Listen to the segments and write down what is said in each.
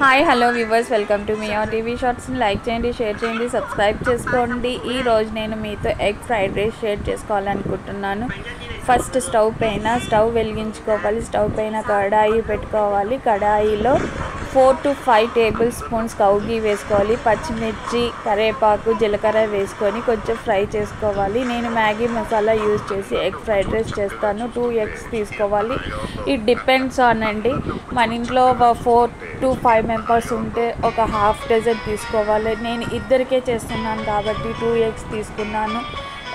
Hi hello viewers, welcome to మీ TV షార్ట్స్ని like చేయండి, షేర్ చేయండి, సబ్స్క్రైబ్ చేసుకోండి. ఈరోజు నేను మీతో ఎగ్ ఫ్రైడ్ రైస్ షేర్ చేసుకోవాలనుకుంటున్నాను. ఫస్ట్ స్టవ్ వెలిగించుకోవాలి. స్టవ్ పైన కడాయి పెట్టుకోవాలి. కడాయిలో 4 to 5 టేబుల్ స్పూన్స్ కౌగి వేసుకోవాలి. పచ్చిమిర్చి, కరివేపాకు, జీలకర్ర వేసుకొని కొంచెం ఫ్రై చేసుకోవాలి. నేను మ్యాగీ మసాలా యూజ్ చేసి ఎగ్ ఫ్రైడ్ రైస్ చేస్తాను. 2 ఎగ్స్ తీసుకోవాలి. ఇట్ డిపెండ్స్ ఆన్ అండి. మన ఇంట్లో 4 to 5 మెంబర్స్ ఉంటే ఒక హాఫ్ డజన్ తీసుకోవాలి. నేను ఇద్దరికే చేస్తున్నాను కాబట్టి 2 ఎగ్స్ తీసుకున్నాను.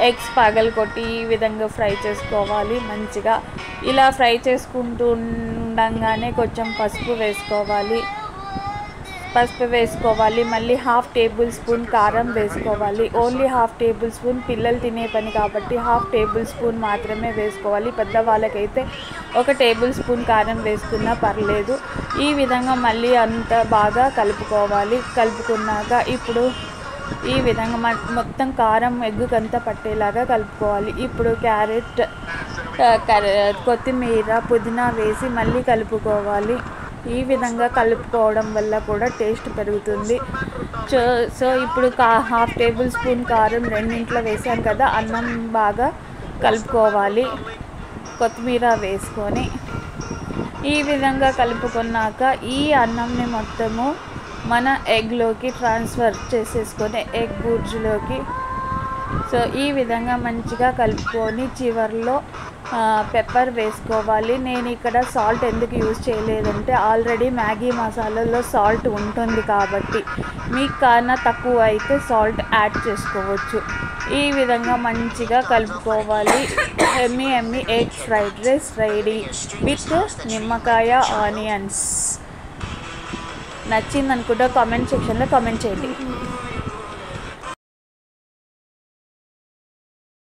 ఎగ్స్ పగలగొట్టి ఈ విధంగా ఫ్రై చేసుకోవాలి. మంచిగా ఇలా ఫ్రై చేసుకుంటూ ఉండగానే కొంచెం పసుపు వేసుకోవాలి. మళ్ళీ హాఫ్ టేబుల్ స్పూన్ కారం వేసుకోవాలి. ఓన్లీ హాఫ్ టేబుల్ స్పూన్, పిల్లలు తినే పని కాబట్టి హాఫ్ టేబుల్ స్పూన్ మాత్రమే వేసుకోవాలి. పెద్దవాళ్ళకైతే 1 టేబుల్ స్పూన్ కారం వేసుకున్నా పర్లేదు. ఈ విధంగా మళ్ళీ అంత బాగా కలుపుకున్నాక ఇప్పుడు ఈ విధంగా మొత్తం కారం ఎగ్గుకంతా పట్టేలాగా కలుపుకోవాలి. ఇప్పుడు క్యారెట్, కొత్తిమీర, పుదీనా వేసి మళ్ళీ కలుపుకోవాలి. ఈ విధంగా కలుపుకోవడం వల్ల కూడా టేస్ట్ పెరుగుతుంది. సో ఇప్పుడు హాఫ్ టేబుల్ స్పూన్ కారం రెండింట్లో వేసాం కదా, అన్నం బాగా కలుపుకోవాలి. కొత్తిమీర వేసుకొని ఈ విధంగా కలుపుకున్నాక ఈ అన్నంని మొత్తము మన ఎగ్లోకి ట్రాన్స్ఫర్ చేసేసుకొని ఎగ్ బుర్జీలోకి సో ఈ విధంగా మంచిగా కలుపుకొని చివరిలో పెప్పర్ వేసుకోవాలి. నేను ఇక్కడ సాల్ట్ ఎందుకు యూజ్ చేయలేదంటే ఆల్రెడీ మ్యాగీ మసాలాలో సాల్ట్ ఉంటుంది కాబట్టి మీకు కన్నా తక్కువ అయితే సాల్ట్ యాడ్ చేసుకోవచ్చు. ఈ విధంగా మంచిగా కలుపుకోవాలి. ఎమ్మి egg fried rice ready with నిమ్మకాయ, ఆనియన్స్. నచ్చింది అనుకుంటే కామెంట్ సెక్షన్లో కామెంట్ చేయండి.